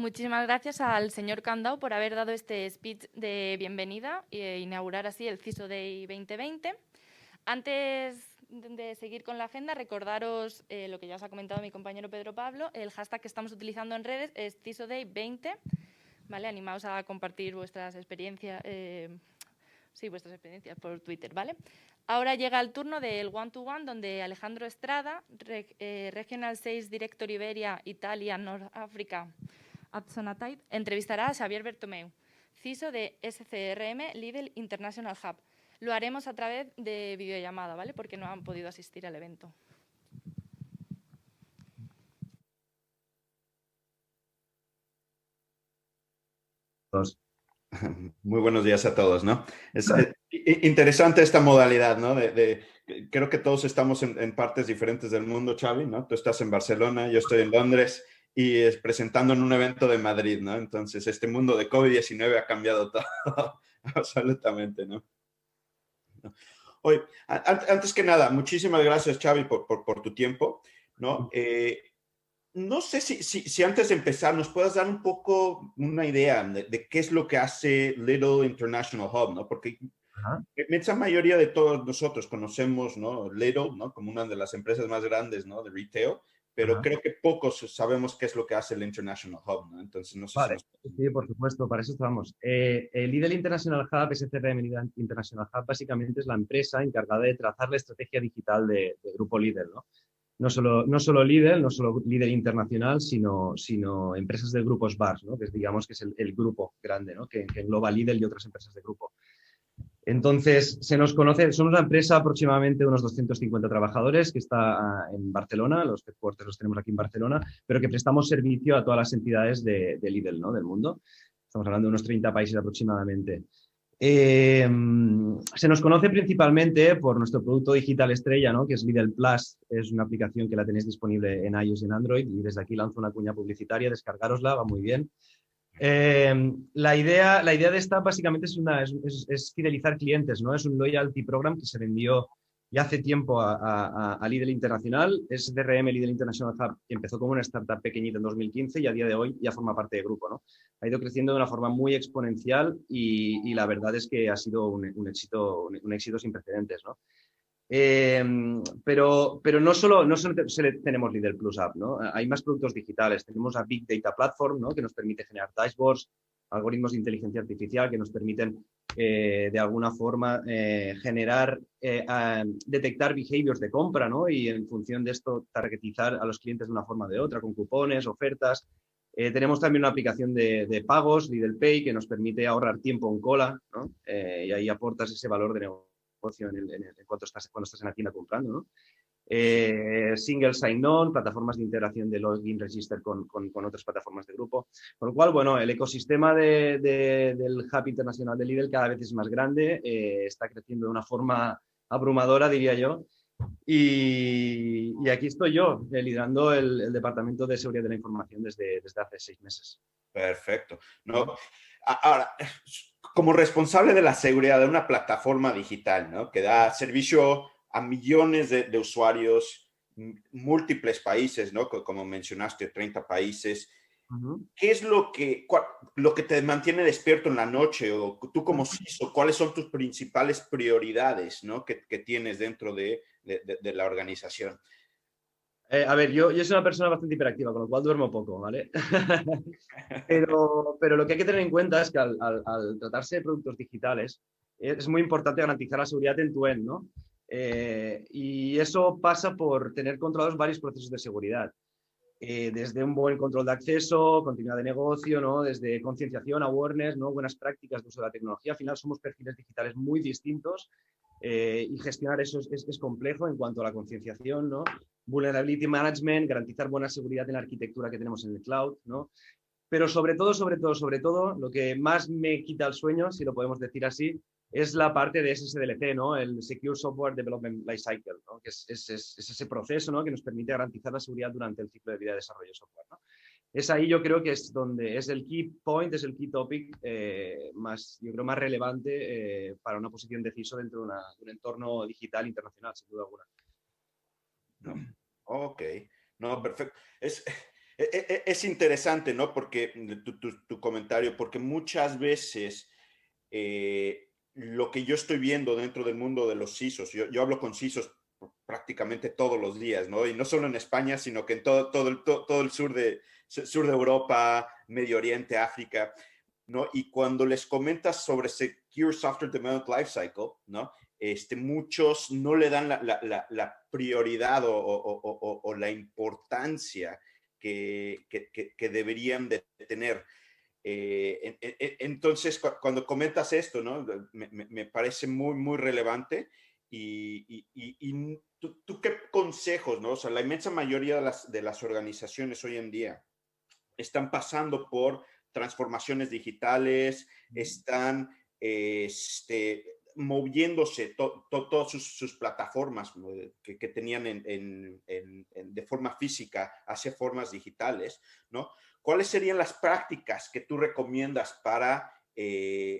muchísimas gracias al señor Candau por haber dado este speech de bienvenida e inaugurar así el CISO Day 2020. Antes de seguir con la agenda, recordaros lo que ya os ha comentado mi compañero Pedro Pablo. El hashtag que estamos utilizando en redes es CISO Day 20. ¿Vale? Animaos a compartir vuestras experiencias, vuestras experiencias por Twitter, ¿vale? Ahora llega el turno del one-to-one, donde Alejandro Estrada, Regional 6 Director Iberia, Italia, North Africa, Atsonatide, entrevistará a Xavier Bertomeu, CISO de SCRM Lidl International Hub. Lo haremos a través de videollamada, ¿vale? Porque no han podido asistir al evento. Muy buenos días a todos, ¿no? Es interesante esta modalidad, ¿no? Creo que todos estamos en partes diferentes del mundo, Xavi, ¿no? Tú estás en Barcelona, yo estoy en Londres y es presentando en un evento de Madrid, ¿no? Entonces, este mundo de COVID-19 ha cambiado todo, absolutamente, ¿no? Oye, antes que nada, muchísimas gracias, Xavi, por tu tiempo, ¿no? No sé si antes de empezar nos puedas dar un poco una idea de qué es lo que hace Lidl International Hub, ¿no? Porque la inmensa mayoría de todos nosotros conocemos, ¿no? Lidl, ¿no? Como una de las empresas más grandes, ¿no? De retail, pero creo que pocos sabemos qué es lo que hace el International Hub, ¿no? Entonces, no sé si Vale, nos... sí, por supuesto, para eso estamos. El Lidl International Hub, SCRM Lidl International Hub, básicamente es la empresa encargada de trazar la estrategia digital de Grupo Lidl, ¿no? No solo Lidl, no solo Lidl Internacional, sino empresas del grupo SBARS, ¿no? Que digamos que es el grupo grande, ¿no? Que engloba Lidl y otras empresas de grupo. Entonces, se nos conoce, somos una empresa aproximadamente de unos 250 trabajadores que está en Barcelona, los headquarters los tenemos aquí en Barcelona, pero que prestamos servicio a todas las entidades de Lidl, ¿no? Del mundo. Estamos hablando de unos 30 países aproximadamente. Se nos conoce principalmente por nuestro producto digital estrella, ¿no? Que es Lidl Plus. Es una aplicación que la tenéis disponible en iOS y en Android y desde aquí lanzo una cuña publicitaria, descargarosla, va muy bien. La idea de esta básicamente es fidelizar clientes, ¿no? Es un loyalty program que se vendió ya hace tiempo a Lidl Internacional. Es DRM Lidl International Hub, que empezó como una startup pequeñita en 2015 y a día de hoy ya forma parte del grupo, ¿no? Ha ido creciendo de una forma muy exponencial y la verdad es que ha sido un éxito sin precedentes, ¿no? Pero no solo tenemos Lidl Plus App, ¿no? Hay más productos digitales. Tenemos a Big Data Platform, ¿no? Que nos permite generar dashboards, algoritmos de inteligencia artificial que nos permiten de alguna forma detectar behaviors de compra, ¿no? Y en función de esto targetizar a los clientes de una forma o de otra, con cupones, ofertas. Tenemos también una aplicación de pagos, Lidl Pay, que nos permite ahorrar tiempo en cola, ¿no? Y ahí aportas ese valor de negocio cuando estás en la tienda comprando, ¿no? Single sign-on, plataformas de integración de login register con otras plataformas de grupo. Con lo cual, bueno, el ecosistema del Hub Internacional de Lidl cada vez es más grande, está creciendo de una forma abrumadora, diría yo. Y aquí estoy yo, liderando el Departamento de Seguridad de la Información desde hace 6 meses. Perfecto. No, ahora, como responsable de la seguridad de una plataforma digital, ¿no? Que da servicio a millones de usuarios, múltiples países, ¿no? Como mencionaste, 30 países. ¿Qué es lo que te mantiene despierto en la noche? O tú como CISO, ¿cuáles son tus principales prioridades, ¿no? que tienes dentro de la organización? A ver, yo soy una persona bastante hiperactiva, con lo cual duermo poco, ¿vale? Pero lo que hay que tener en cuenta es que al tratarse de productos digitales, es muy importante garantizar la seguridad end-to-end, ¿no? Y eso pasa por tener controlados varios procesos de seguridad. Desde un buen control de acceso, continuidad de negocio, ¿no? Desde concienciación, awareness, ¿no? Buenas prácticas de uso de la tecnología. Al final somos perfiles digitales muy distintos y gestionar eso es complejo en cuanto a la concienciación, ¿no? Vulnerability management, garantizar buena seguridad en la arquitectura que tenemos en el cloud, ¿no? Pero sobre todo, lo que más me quita el sueño, si lo podemos decir así, es la parte de SSDLC, ¿no? El Secure Software Development Lifecycle, ¿no? Que es ese proceso, ¿no? Que nos permite garantizar la seguridad durante el ciclo de vida de desarrollo de software, ¿no? Es ahí yo creo que es donde es el key point, es el key topic yo creo más relevante para una posición de CISO dentro de un entorno digital internacional, sin duda alguna. No. Ok, no, perfecto. Es interesante, ¿no? Porque tu comentario, porque muchas veces lo que yo estoy viendo dentro del mundo de los CISOs, yo hablo con CISOs prácticamente todos los días, ¿no? Y no solo en España, sino que en todo el sur de Europa, Medio Oriente, África, ¿no? Y cuando les comentas sobre Secure Software Development Lifecycle, ¿no? Muchos no le dan la prioridad o la importancia que deberían de tener. Entonces, cuando comentas esto, ¿no? Me parece muy, muy relevante. Y ¿tú qué consejos, ¿no? O sea, la inmensa mayoría de las organizaciones hoy en día están pasando por transformaciones digitales, están moviéndose todas sus plataformas que tenían de forma física hacia formas digitales, ¿no? ¿Cuáles serían las prácticas que tú recomiendas para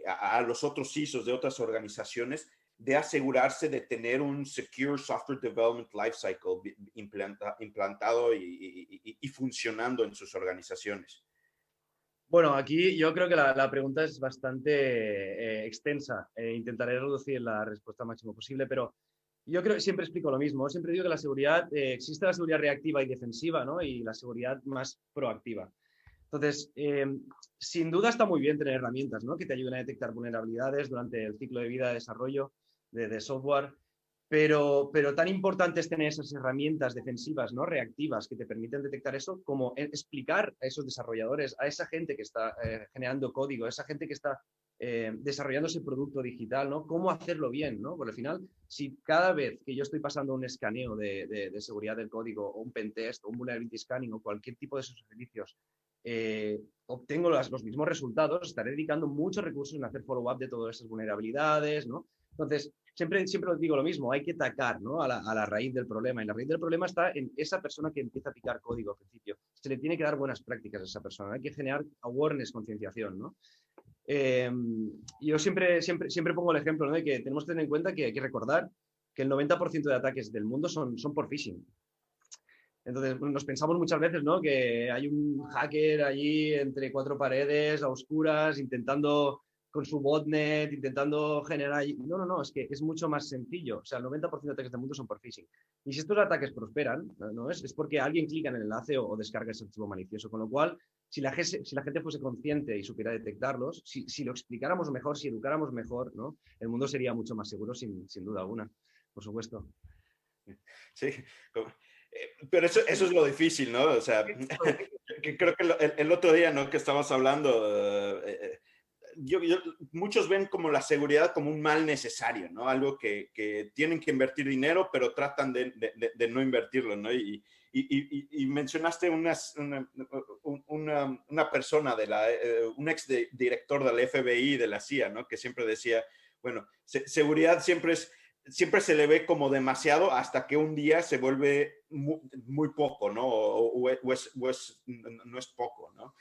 a los otros CISOs de otras organizaciones de asegurarse de tener un Secure Software Development Lifecycle implantado y funcionando en sus organizaciones? Bueno, aquí yo creo que la pregunta es bastante extensa. Intentaré reducir la respuesta al máximo posible, pero yo creo que siempre explico lo mismo. Siempre digo que la seguridad, existe la seguridad reactiva y defensiva, ¿no? Y la seguridad más proactiva. Entonces, sin duda está muy bien tener herramientas, ¿no? Que te ayuden a detectar vulnerabilidades durante el ciclo de vida de desarrollo de software. Pero tan importante es tener esas herramientas defensivas, ¿no? Reactivas, que te permiten detectar eso, como explicar a esos desarrolladores, a esa gente que está generando código, a esa gente que está desarrollando ese producto digital, ¿no? Cómo hacerlo bien, ¿no? Porque al final, si cada vez que yo estoy pasando un escaneo de seguridad del código, o un pentest, o un vulnerability scanning, o cualquier tipo de esos servicios, obtengo los mismos resultados, estaré dedicando muchos recursos en hacer follow-up de todas esas vulnerabilidades, ¿no? Entonces, siempre os digo lo mismo, hay que atacar, ¿no? a la raíz del problema. Y la raíz del problema está en esa persona que empieza a picar código al principio. Se le tiene que dar buenas prácticas a esa persona. Hay que generar awareness, concienciación, ¿no? Yo siempre pongo el ejemplo, ¿no? De que tenemos que tener en cuenta que hay que recordar que el 90% de ataques del mundo son por phishing. Entonces, nos pensamos muchas veces, ¿no? Que hay un hacker allí entre cuatro paredes, a oscuras, intentando con su botnet, intentando generar... No, es que es mucho más sencillo. O sea, el 90% de ataques del mundo son por phishing. Y si estos ataques prosperan, ¿no? Es porque alguien clica en el enlace o descarga ese archivo malicioso. Con lo cual, si la gente fuese consciente y supiera detectarlos, si lo explicáramos mejor, si educáramos mejor, ¿no? El mundo sería mucho más seguro, sin duda alguna, por supuesto. Sí, pero eso es lo difícil, ¿no? O sea, creo que el otro día, ¿no? Que estábamos hablando, muchos ven como la seguridad como un mal necesario, ¿no? Algo que tienen que invertir dinero, pero tratan de no invertirlo, ¿no? Y mencionaste una persona, un ex director del FBI, de la CIA, ¿no? Que siempre decía, bueno, seguridad siempre se le ve como demasiado hasta que un día se vuelve muy poco, ¿no? No es poco, ¿no?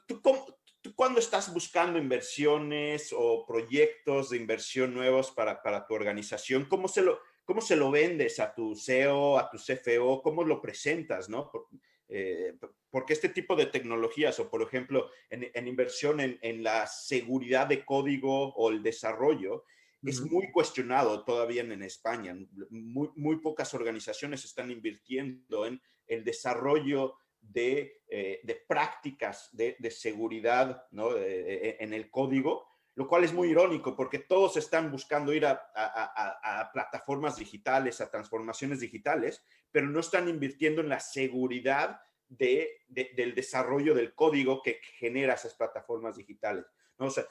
¿Tú cuando estás buscando inversiones o proyectos de inversión nuevos para tu organización, ¿cómo se lo vendes a tu CEO, a tu CFO? ¿Cómo lo presentas, no? Porque este tipo de tecnologías, o por ejemplo, en inversión en la seguridad de código o el desarrollo, es muy cuestionado todavía en España. Muy pocas organizaciones están invirtiendo en el desarrollo de prácticas de seguridad, ¿no? En el código, lo cual es muy irónico porque todos están buscando ir a plataformas digitales, a transformaciones digitales, pero no están invirtiendo en la seguridad del desarrollo del código que genera esas plataformas digitales, ¿no? O sea,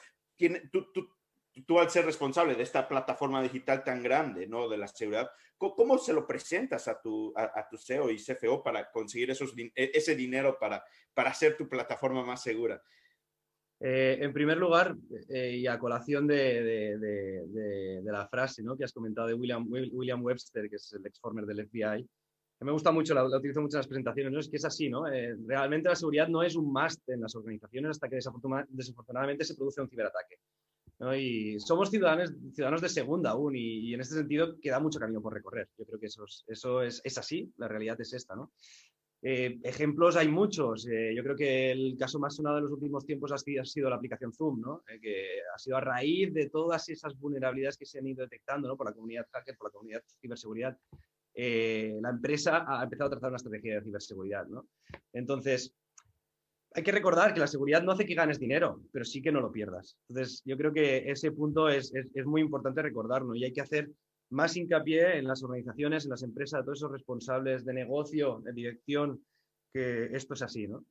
tú al ser responsable de esta plataforma digital tan grande, ¿no? De la seguridad, ¿cómo se lo presentas a tu CEO y CFO para conseguir ese dinero para hacer tu plataforma más segura? En primer lugar, y a colación de la frase, ¿no? Que has comentado de William Webster, que es el ex-former del FBI, que me gusta mucho, la utilizo mucho en las presentaciones, ¿no? Es que es así, ¿no? Realmente la seguridad no es un must en las organizaciones hasta que desafortunadamente se produce un ciberataque, ¿no? Y somos ciudadanos de segunda aún, y en este sentido queda mucho camino por recorrer. Yo creo que eso es así, la realidad es esta, ¿no? Ejemplos hay muchos. Yo creo que el caso más sonado de los últimos tiempos ha sido la aplicación Zoom, ¿no? Que ha sido a raíz de todas esas vulnerabilidades que se han ido detectando, ¿no? Por la comunidad hacker, por la comunidad de ciberseguridad. La empresa ha empezado a trazar una estrategia de ciberseguridad, ¿no? Entonces, hay que recordar que la seguridad no hace que ganes dinero, pero sí que no lo pierdas. Entonces, yo creo que ese punto es muy importante recordarlo y hay que hacer más hincapié en las organizaciones, en las empresas, todos esos responsables de negocio, de dirección, que esto es así, ¿no?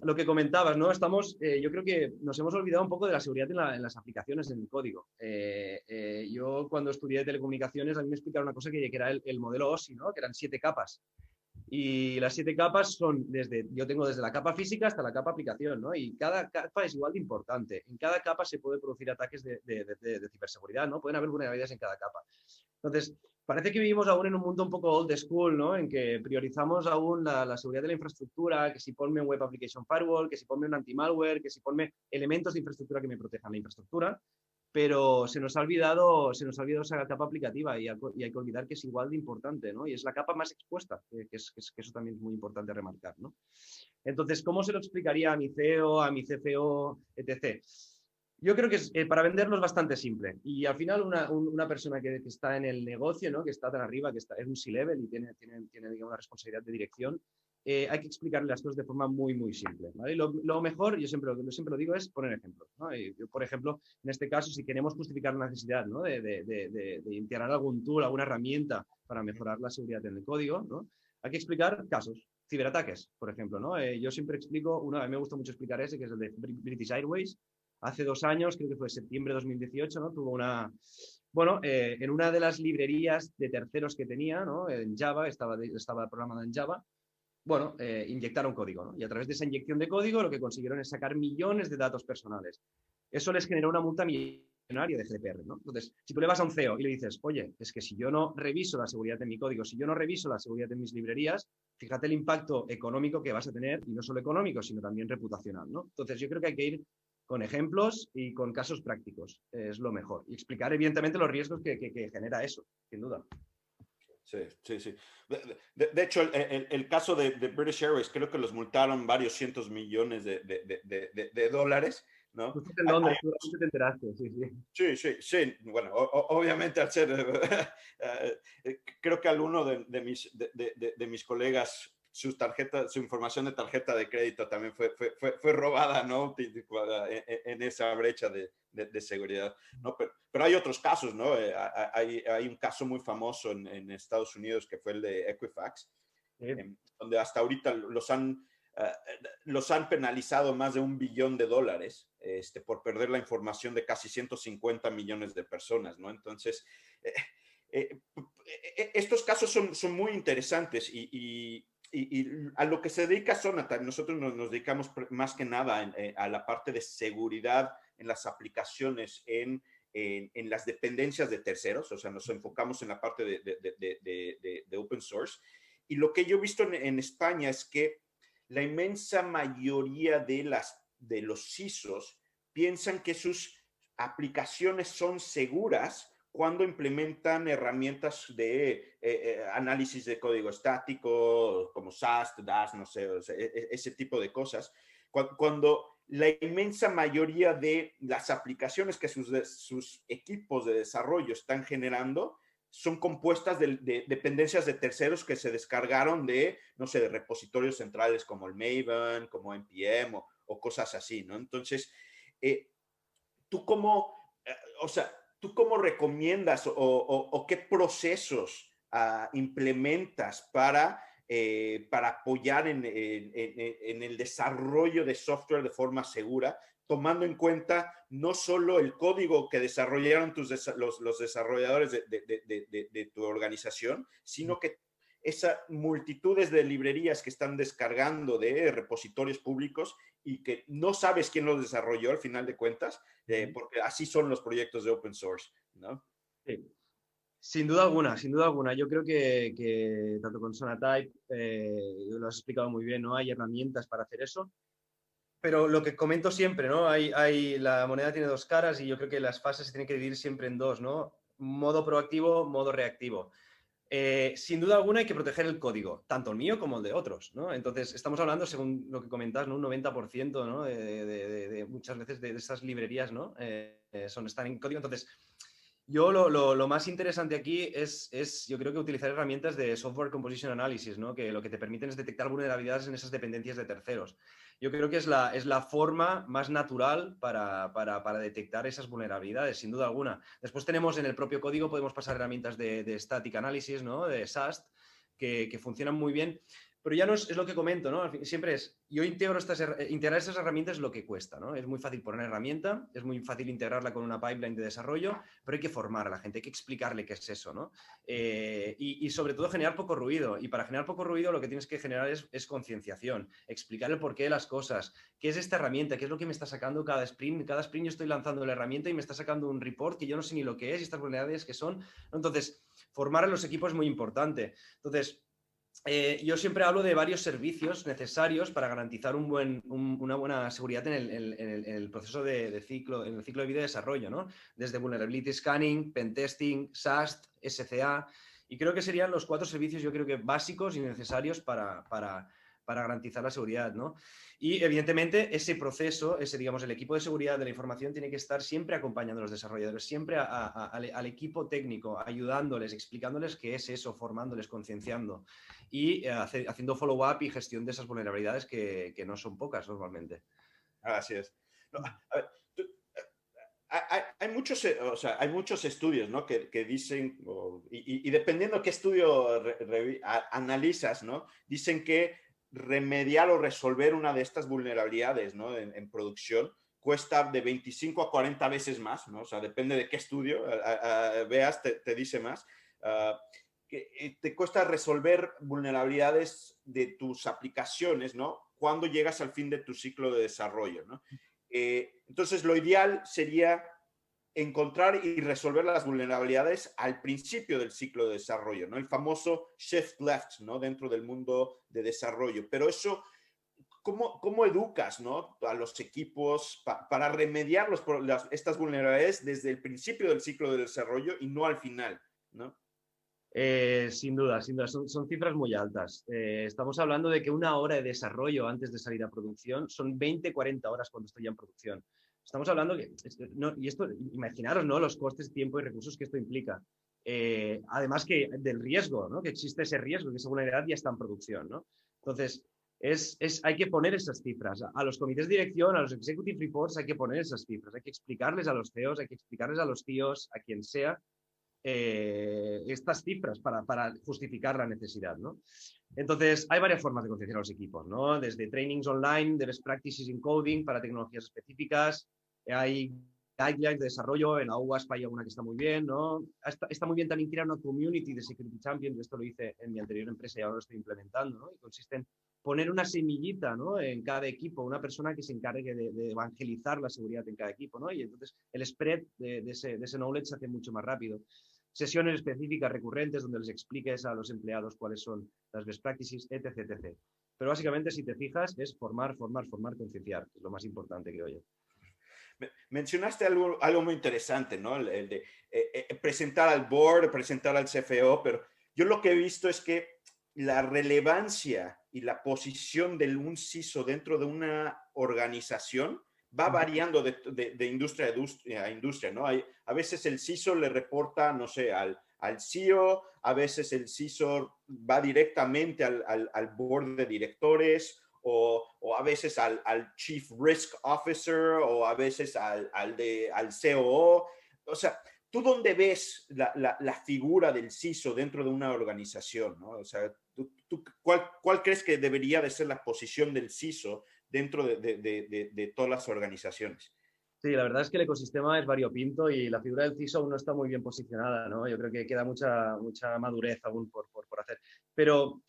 Lo que comentabas, ¿no? Yo creo que nos hemos olvidado un poco de la seguridad en las aplicaciones, en el código. Yo cuando estudié telecomunicaciones, a mí me explicaron una cosa que era el modelo OSI, ¿no? Que eran 7 capas. Y las 7 capas son yo tengo desde la capa física hasta la capa aplicación, ¿no? Y cada capa es igual de importante. En cada capa se puede producir ataques de ciberseguridad, ¿no? Pueden haber vulnerabilidades en cada capa. Entonces, parece que vivimos aún en un mundo un poco old school, ¿no? En que priorizamos aún la seguridad de la infraestructura, que si ponme un Web Application Firewall, que si ponme un anti-malware, que si ponme elementos de infraestructura que me protejan la infraestructura, pero se nos ha olvidado esa capa aplicativa y hay que olvidar que es igual de importante, ¿no? Y es la capa más expuesta, que eso también es muy importante remarcar, ¿no? Entonces, ¿cómo se lo explicaría a mi CEO, a mi CFO, etc.? Yo creo que para venderlo es bastante simple. Y al final una persona que está en el negocio, ¿no? Que está tan arriba, que es un C-level y tiene digamos, una responsabilidad de dirección, hay que explicarle las cosas de forma muy, muy simple, ¿vale? Lo mejor, yo siempre lo digo, es poner ejemplos, ¿no? Yo, por ejemplo, en este caso, si queremos justificar la necesidad, ¿no? de integrar algún tool, alguna herramienta para mejorar la seguridad en el código, ¿no? Hay que explicar casos, ciberataques, por ejemplo, ¿no? Yo siempre explico, a mí me gusta mucho explicar ese, que es el de British Airways. Hace 2 años, creo que fue septiembre de 2018, ¿no? Tuvo en una de las librerías de terceros que tenía, ¿no? En Java, estaba programada en Java, inyectaron código, ¿no? Y a través de esa inyección de código lo que consiguieron es sacar millones de datos personales. Eso les generó una multa millonaria de GDPR, ¿no? Entonces, si tú le vas a un CEO y le dices, oye, es que si yo no reviso la seguridad de mi código, si yo no reviso la seguridad de mis librerías, fíjate el impacto económico que vas a tener, y no solo económico, sino también reputacional, ¿no? Entonces, yo creo que hay que ir con ejemplos y con casos prácticos, es lo mejor. Y explicar, evidentemente, los riesgos que genera eso, sin duda. Sí, sí, sí. De hecho, el caso de British Airways, creo que los multaron varios cientos millones de dólares, ¿no? Tú estás en Londres, seguramente te enteraste, sí, sí. Sí, sí, sí. Bueno, obviamente al ser, creo que alguno de mis colegas, su información de tarjeta de crédito también fue robada, ¿no? En esa brecha de seguridad, ¿no? Pero hay otros casos, ¿no? Hay un caso muy famoso en Estados Unidos que fue el de Equifax, Sí. donde hasta ahorita los han penalizado más de $1 billón por perder la información de casi 150 millones de personas, ¿no? Entonces, estos casos son muy interesantes y a lo que se dedica Sonatype, nosotros nos dedicamos más que nada a la parte de seguridad en las aplicaciones, en las dependencias de terceros, o sea, nos enfocamos en la parte de open source. Y lo que yo he visto en España es que la inmensa mayoría de los CISOs piensan que sus aplicaciones son seguras cuando implementan herramientas de análisis de código estático, como SAST, DAST, no sé, o sea, ese tipo de cosas. Cuando la inmensa mayoría de las aplicaciones que sus equipos de desarrollo están generando son compuestas de dependencias de terceros que se descargaron de, no sé, de repositorios centrales como el Maven, como NPM o cosas así, ¿no? Entonces, ¿tú cómo recomiendas o qué procesos implementas para apoyar en el desarrollo de software de forma segura, tomando en cuenta no solo el código que desarrollaron los desarrolladores de tu organización, sino que esas multitudes de librerías que están descargando de repositorios públicos y que no sabes quién los desarrolló al final de cuentas, porque así son los proyectos de open source, ¿no? Sí. Sin duda alguna, sin duda alguna. Yo creo que tanto con Sonatype, lo has explicado muy bien, ¿no? Hay herramientas para hacer eso. Pero lo que comento siempre, ¿no? La moneda tiene 2 caras y yo creo que las fases se tienen que dividir siempre en 2, ¿no? Modo proactivo, modo reactivo. Sin duda alguna hay que proteger el código, tanto el mío como el de otros, ¿no? Entonces, estamos hablando, según lo que comentas, ¿no? Un 90%, ¿no? De muchas veces de esas librerías, ¿no? Están en código. Entonces, yo lo más interesante aquí es, yo creo que utilizar herramientas de Software Composition Analysis, ¿no? Que lo que te permiten es detectar vulnerabilidades en esas dependencias de terceros. Yo creo que es la forma más natural para detectar esas vulnerabilidades, sin duda alguna. Después tenemos en el propio código, podemos pasar herramientas de Static Analysis, ¿no? De SAST, que funcionan muy bien. Pero ya no es lo que comento, ¿no? Siempre es, yo integrar estas herramientas es lo que cuesta, ¿no? Es muy fácil poner una herramienta, es muy fácil integrarla con una pipeline de desarrollo, pero hay que formar a la gente, hay que explicarle qué es eso, ¿no? Y sobre todo generar poco ruido. Y para generar poco ruido lo que tienes que generar es concienciación, explicar el porqué de las cosas, qué es esta herramienta, qué es lo que me está sacando cada sprint. Cada sprint yo estoy lanzando la herramienta y me está sacando un report que yo no sé ni lo que es y estas vulnerabilidades que son, ¿no? Entonces, formar a los equipos es muy importante. Entonces, yo siempre hablo de varios servicios necesarios para garantizar una buena seguridad en el proceso de ciclo, en el ciclo de vida y desarrollo, ¿no? Desde Vulnerability Scanning, Pentesting, SAST, SCA, y creo que serían los 4 servicios, yo creo que básicos y necesarios para garantizar la seguridad, ¿no? Y evidentemente ese proceso, digamos, el equipo de seguridad de la información tiene que estar siempre acompañando a los desarrolladores, siempre al equipo técnico, ayudándoles, explicándoles qué es eso, formándoles, concienciando y haciendo follow-up y gestión de esas vulnerabilidades que no son pocas normalmente. Así es. No, a ver, hay muchos, o sea, hay muchos estudios, ¿no? que dicen, y dependiendo qué estudio analizas, ¿no? Dicen que remediar o resolver una de estas vulnerabilidades, ¿no? en producción cuesta de 25 a 40 veces más, ¿no? O sea, depende de qué estudio veas, te dice más. Que te cuesta resolver vulnerabilidades de tus aplicaciones, ¿no? Cuando llegas al fin de tu ciclo de desarrollo, ¿no? Entonces, lo ideal sería encontrar y resolver las vulnerabilidades al principio del ciclo de desarrollo, ¿no? El famoso shift left, ¿no? Dentro del mundo de desarrollo. Pero eso, ¿cómo educas, ¿no? A los equipos para remediar estas vulnerabilidades desde el principio del ciclo de desarrollo y no al final, ¿no? Sin duda, son cifras muy altas. Estamos hablando de que 1 hora de desarrollo antes de salir a producción son 20, 40 horas cuando estoy ya en producción. Estamos hablando que, y esto, imaginaros, ¿no? Los costes, tiempo y recursos que esto implica. Además que del riesgo, ¿no? Que existe ese riesgo, que esa vulnerabilidad ya está en producción, ¿no? Entonces, hay que poner esas cifras. A los comités de dirección, a los executive reports, hay que poner esas cifras. Hay que explicarles a los CEOs, hay que explicarles a los CIOs, a quien sea, estas cifras para justificar la necesidad, ¿no? Entonces, hay varias formas de concienciar a los equipos, ¿no? Desde trainings online, de best practices in coding para tecnologías específicas, hay guidelines de desarrollo, en la UASP hay alguna que está muy bien, ¿no? Está muy bien también crear una community de security champions, esto lo hice en mi anterior empresa y ahora lo estoy implementando, ¿no? Y consiste en poner una semillita, ¿no? En cada equipo, una persona que se encargue de evangelizar la seguridad en cada equipo, ¿no? Y entonces el spread de ese knowledge se hace mucho más rápido. Sesiones específicas recurrentes donde les expliques a los empleados cuáles son las best practices, etc, etc. Pero básicamente, si te fijas, es formar, concienciar, que es lo más importante, creo yo. Mencionaste algo muy interesante, ¿no? El de presentar al board, presentar al CFO, pero yo lo que he visto es que la relevancia y la posición de un CISO dentro de una organización va variando de industria a industria, ¿no? A veces el CISO le reporta, no sé, al CEO, a veces el CISO va directamente al board de directores, o a veces al Chief Risk Officer, o a veces al COO. O sea, ¿tú dónde ves la figura del CISO dentro de una organización, ¿no? O sea, ¿cuál crees que debería de ser la posición del CISO dentro de todas las organizaciones? Sí, la verdad es que el ecosistema es variopinto y la figura del CISO aún no está muy bien posicionada, ¿no? Yo creo que queda mucha madurez aún por hacer. Pero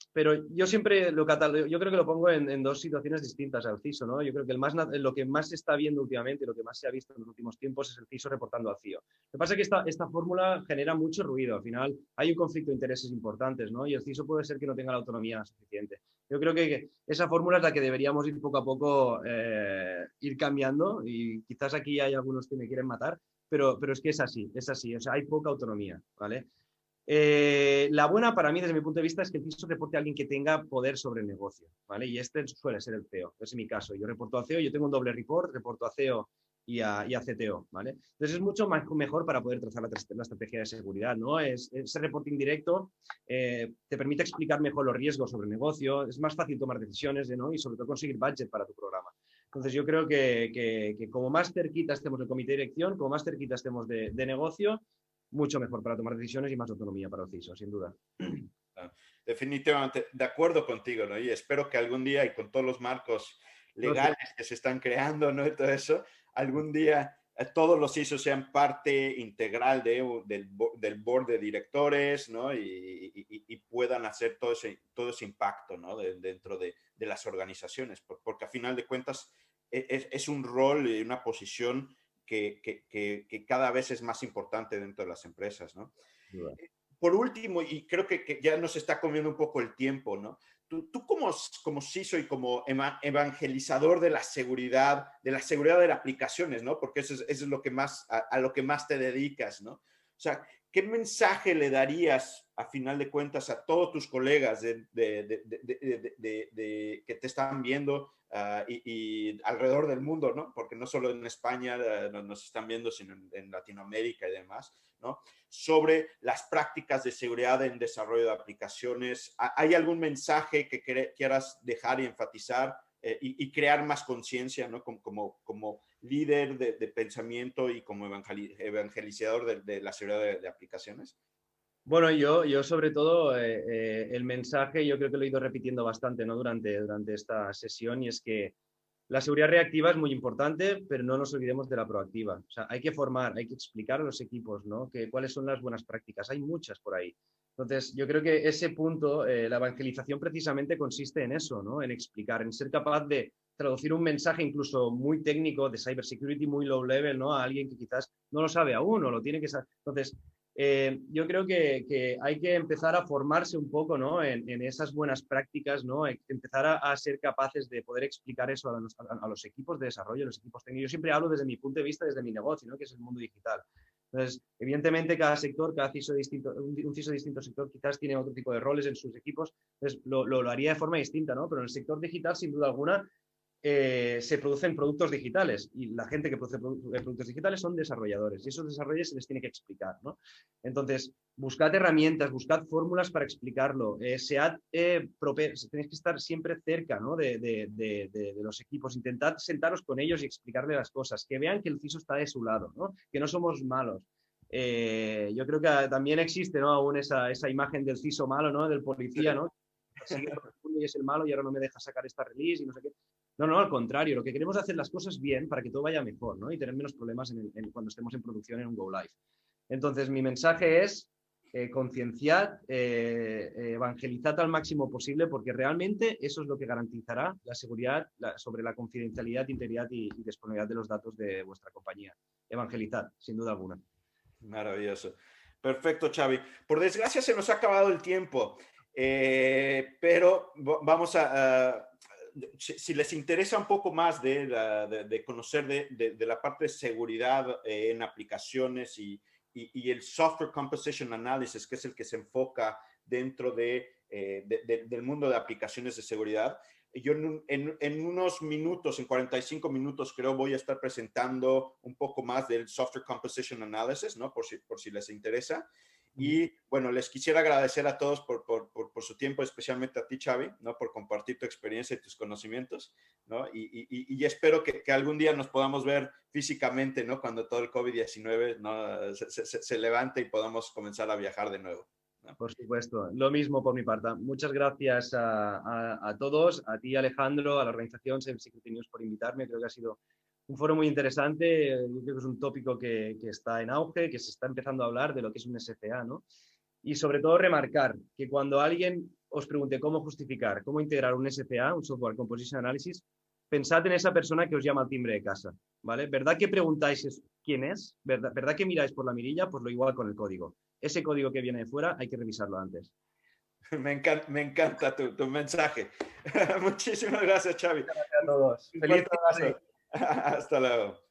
yo siempre yo creo que lo pongo en 2 situaciones distintas al CISO, ¿no? Yo creo que lo que más se está viendo últimamente, lo que más se ha visto en los últimos tiempos es el CISO reportando al CIO. Lo que pasa es que esta fórmula genera mucho ruido. Al final hay un conflicto de intereses importantes, ¿no? Y el CISO puede ser que no tenga la autonomía suficiente. Yo creo que esa fórmula es la que deberíamos ir poco a poco ir cambiando, y quizás aquí hay algunos que me quieren matar, pero es que es así, o sea, hay poca autonomía, ¿vale? La buena para mí, desde mi punto de vista, es que el CISO reporte a alguien que tenga poder sobre el negocio, ¿vale? Y este suele ser el CEO. Ese es mi caso. Yo reporto a CEO, yo tengo un doble report, reporto a CEO y a CTO, ¿vale? Entonces es mucho mejor para poder trazar la estrategia de seguridad, ¿no? Ese reporting directo te permite explicar mejor los riesgos sobre el negocio, es más fácil tomar decisiones, ¿no? Y sobre todo conseguir budget para tu programa. Entonces yo creo que como más cerquita estemos del comité de dirección, como más cerquita estemos de negocio, mucho mejor para tomar decisiones y más autonomía para el CISO, sin duda. Definitivamente, de acuerdo contigo, ¿no? Y espero que algún día, y con todos los marcos legales que se están creando, ¿no? Y todo eso, algún día todos los CISOs sean parte integral del board de directores, ¿no? Y puedan hacer todo ese impacto, ¿no? Dentro de las organizaciones, porque a final de cuentas es un rol y una posición que cada vez es más importante dentro de las empresas, ¿no? Por último, y creo que ya nos está comiendo un poco el tiempo, ¿no? Tú como CISO y como evangelizador de la seguridad de las aplicaciones, ¿no? Porque eso es lo que más, a lo que más te dedicas, ¿no? O sea, ¿qué mensaje le darías, a final de cuentas, a todos tus colegas que te están viendo y alrededor del mundo, ¿no? Porque no solo en España nos están viendo, sino en Latinoamérica y demás, ¿no? Sobre las prácticas de seguridad en desarrollo de aplicaciones. ¿Hay algún mensaje que quieras dejar y enfatizar y crear más conciencia, ¿no? Como líder de pensamiento y como evangelizador de la seguridad de aplicaciones? Bueno, yo sobre todo el mensaje yo creo que lo he ido repitiendo bastante, ¿no? durante esta sesión, y es que la seguridad reactiva es muy importante, pero no nos olvidemos de la proactiva. O sea, hay que formar, hay que explicar a los equipos, ¿no? Cuáles son las buenas prácticas. Hay muchas por ahí. Entonces, yo creo que ese punto, la evangelización precisamente consiste en eso, ¿no? En explicar, en ser capaz de traducir un mensaje incluso muy técnico de cybersecurity, muy low level, ¿no? A alguien que quizás no lo sabe aún o lo tiene que saber. Entonces, yo creo que hay que empezar a formarse un poco, ¿no? en esas buenas prácticas, ¿no? Empezar a ser capaces de poder explicar eso a los equipos de desarrollo, a los equipos técnicos. Yo siempre hablo desde mi punto de vista, desde mi negocio, ¿no? Que es el mundo digital. Entonces, evidentemente, cada sector, cada CISO distinto, un CISO de distinto sector quizás tiene otro tipo de roles en sus equipos, entonces lo haría de forma distinta, ¿no? Pero en el sector digital, sin duda alguna, se producen productos digitales y la gente que produce productos digitales son desarrolladores y esos desarrolladores se les tiene que explicar, ¿no? Entonces, buscad herramientas, buscad fórmulas para explicarlo, tenéis que estar siempre cerca, ¿no? de los equipos, intentad sentaros con ellos y explicarles las cosas, que vean que el CISO está de su lado, ¿no? Que no somos malos. Yo creo que también existe, ¿no? Aún esa imagen del CISO malo, ¿no? Del policía, ¿no? Y es el malo y ahora no me deja sacar esta release y no sé qué. No, al contrario, lo que queremos es hacer las cosas bien para que todo vaya mejor, ¿no? Y tener menos problemas cuando estemos en producción en un Go Live. Entonces, mi mensaje es concienciad, evangelizad al máximo posible, porque realmente eso es lo que garantizará la seguridad sobre la confidencialidad, integridad y disponibilidad de los datos de vuestra compañía. Evangelizad, sin duda alguna. Maravilloso. Perfecto, Xavi. Por desgracia se nos ha acabado el tiempo, pero vamos si les interesa un poco más de conocer de la parte de seguridad en aplicaciones y el Software Composition Analysis, que es el que se enfoca dentro del mundo de aplicaciones de seguridad, yo en unos minutos, en 45 minutos, creo, voy a estar presentando un poco más del Software Composition Analysis, ¿no? Por si les interesa. Y bueno, les quisiera agradecer a todos por su tiempo, especialmente a ti, Xavi, ¿no? Por compartir tu experiencia y tus conocimientos, ¿no? Y espero que algún día nos podamos ver físicamente, ¿no? Cuando todo el COVID-19, ¿no? se levante y podamos comenzar a viajar de nuevo, ¿no? Por supuesto, lo mismo por mi parte. Muchas gracias a todos, a ti, Alejandro, a la organización Cybersecurity News por invitarme. Creo que ha sido un foro muy interesante. Yo creo que es un tópico que está en auge, que se está empezando a hablar de lo que es un SCA, ¿no? Y sobre todo remarcar que cuando alguien os pregunte cómo justificar, cómo integrar un SCA, un Software Composition Analysis, pensad en esa persona que os llama al timbre de casa, ¿vale? ¿Verdad que preguntáis quién es? ¿Verdad que miráis por la mirilla? Pues lo igual con el código. Ese código que viene de fuera hay que revisarlo antes. Me encanta tu mensaje. Muchísimas gracias, Xavi. Gracias a todos. Feliz abrazo. Hasta luego.